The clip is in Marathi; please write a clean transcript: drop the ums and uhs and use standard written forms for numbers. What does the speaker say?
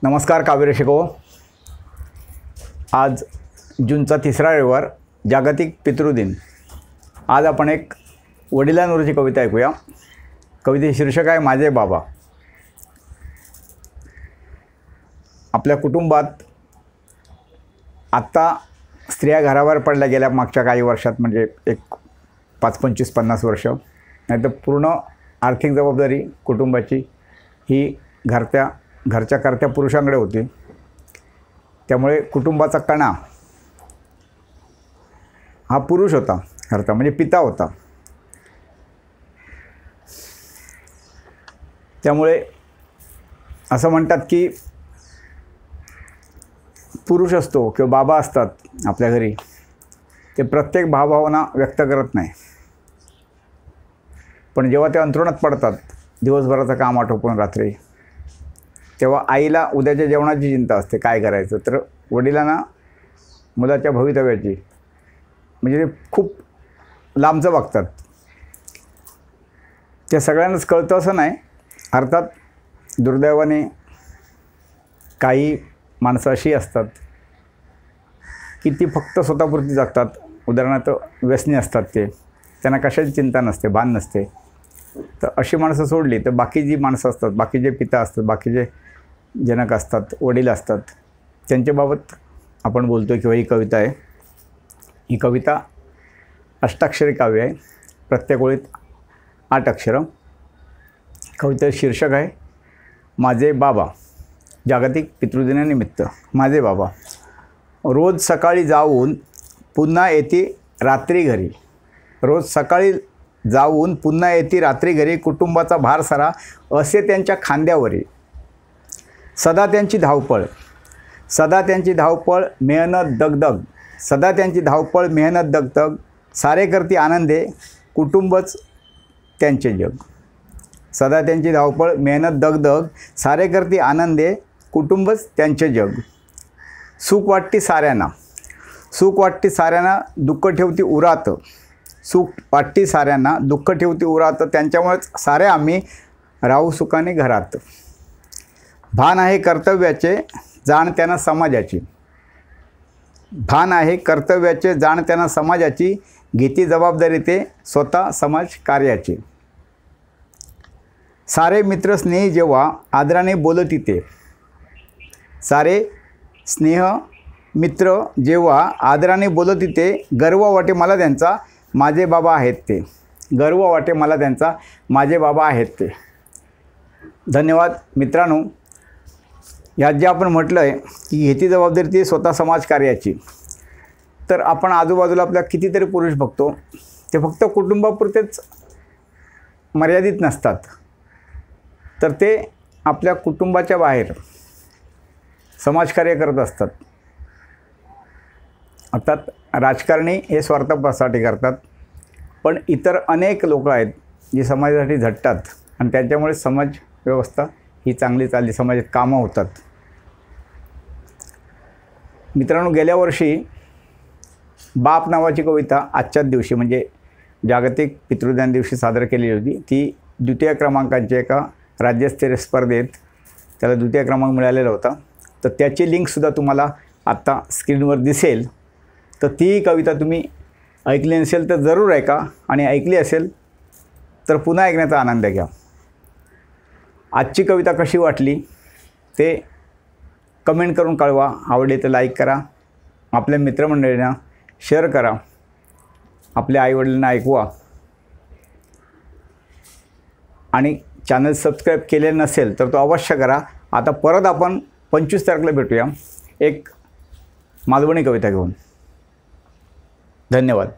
नमस्कार काव्यरसिको। आज जूनचा तिसरा रविवार, जागतिक पितृदिन। आज आपण एक वडिलांवरची कविता ऐकूया। कवितेचे शीर्षक आहे माझे बाबा। आपल्या कुटुंबात आत्ता स्त्रिया घराबाहेर पडल्या गेल्या मागच्या काही वर्षात, म्हणजे एक 25-50 वर्ष। नाहीतर पूर्ण आर्थिक जबाबदारी कुटुंबाची ही घरच्या करत्या पुरुषांकडे होती। त्यामुळे कुटुंबाचा कणा हा पुरुष होता, घरचा म्हणजे पिता होता। त्यामुळे असं म्हणतात की पुरुष असतो किंवा बाबा असतात आपल्या घरी, ते प्रत्येक भावभावना व्यक्त करत नाही, पण जेव्हा ते अंथरुणात पडतात दिवसभराचं काम आटोपून रात्री, तेव्हा आईला उद्याच्या जेवणाची चिंता असते, काय करायचं। तर वडिलांना मुलाच्या भवितव्याची, म्हणजे ते खूप लांबचं बघतात। ते सगळ्यांनाच कळतं असं नाही। अर्थात दुर्दैवाने काही माणसं अशी असतात की ती फक्त स्वतःपुरती जगतात। उदाहरणार्थ व्यसनी असतात, त्यांना कशाची चिंता नसते, भान नसते। तर अशी माणसं सोडली तर बाकी जी माणसं असतात, बाकी जे पिता असतात, बाकी जे जनक असतात, वडील असतात, त्यांच्याबाबत आपण बोलतो किंवा ही कविता आहे। ही कविता अष्टाक्षरी काव्य आहे, प्रत्येक ओळीत 8 अक्षरं। कवितेचं शीर्षक आहे माझे बाबा। जागतिक पितृदिनानिमित्त माझे बाबा। रोज सकाळी जाऊन पुन्हा येते रात्री घरी, रोज सकाळी जाऊन पुन्हा येते रात्री घरी, कुटुंबाचा भार सारा असे त्यांच्या खांद्यावरी। सदा त्यांची धावपळ, सदा त्यांची धावपळ, मेहनत दगदग, सदा त्यांची धावपळ, मेहनत दगदग, सारे करती आनंदे, कुटुंबच त्यांचे जग। सदा त्यांची धावपळ, मेहनत दगदग, सारे करती आनंदे, कुटुंबच त्यांचे जग। सुख वाटती साऱ्यांना, सुख वाटती साऱ्यांना, दुःख ठेवती उरात, सुख वाटती साऱ्यांना, दुःख ठेवती उरात, त्यांच्यामुळेच सारे आम्ही राहू सुखाने घरात। भान आहे कर्तव्याचे, जाण त्यांना समाजाची, भान आहे कर्तव्याचे, जाण त्यांना समाजाची, घेती जबाबदारी ते स्वतः समाज कार्याची। सारे मित्र स्नेही जेव्हा आदराने बोलती ते, सारे स्नेह मित्र जेव्हा आदराने बोलती ते, गर्व वाटे मला त्यांचा, माझे बाबा आहेत ते, गर्व वाटे मला त्यांचा, माझे बाबा आहेत ते। धन्यवाद मित्रांनो। यात जे आपण म्हटलं आहे की घेती जबाबदारी ती स्वतः समाज कार्याची, तर आपण आजूबाजूला आपल्या कितीतरी पुरुष बघतो, ते फक्त कुटुंबापुरतेच मर्यादित नसतात, तर ते आपल्या कुटुंबाच्या बाहेर समाजकार्य करत असतात। अर्थात राजकारणी हे स्वार्थासाठी करतात, पण इतर अनेक लोक आहेत जे समाजासाठी झटतात आणि त्यांच्यामुळे समाज व्यवस्था ही चांगली चालली, समाजात कामं होतात। मित्रांनो, गेल्या वर्षी बाप नावाची कविता आजच्याच दिवशी म्हणजे जागतिक पितृदिन दिवशी सादर केलेली होती। ती 2य क्रमांकाची एका राज्यस्तरीय स्पर्धेत त्याला 2य क्रमांक मिळालेला होता। तर त्याची लिंकसुद्धा तुम्हाला आत्ता स्क्रीनवर दिसेल। तर ती कविता तुम्ही ऐकली नसेल तर जरूर ऐका, आणि ऐकली असेल तर पुन्हा ऐकण्याचा आनंद घ्या। आजची कविता कशी वाटली ते कमेंट करून कळवा। आवडली तर लाईक करा, आपल्या मित्रमंडळींना शेअर करा, आपल्या आईवडिलांना ऐकवा, आणि चॅनल सबस्क्राईब केले नसेल तर तो अवश्य करा। आता परत आपण 25 तारखेला भेटूया एक मालवणी कविता घेऊन। धन्यवाद।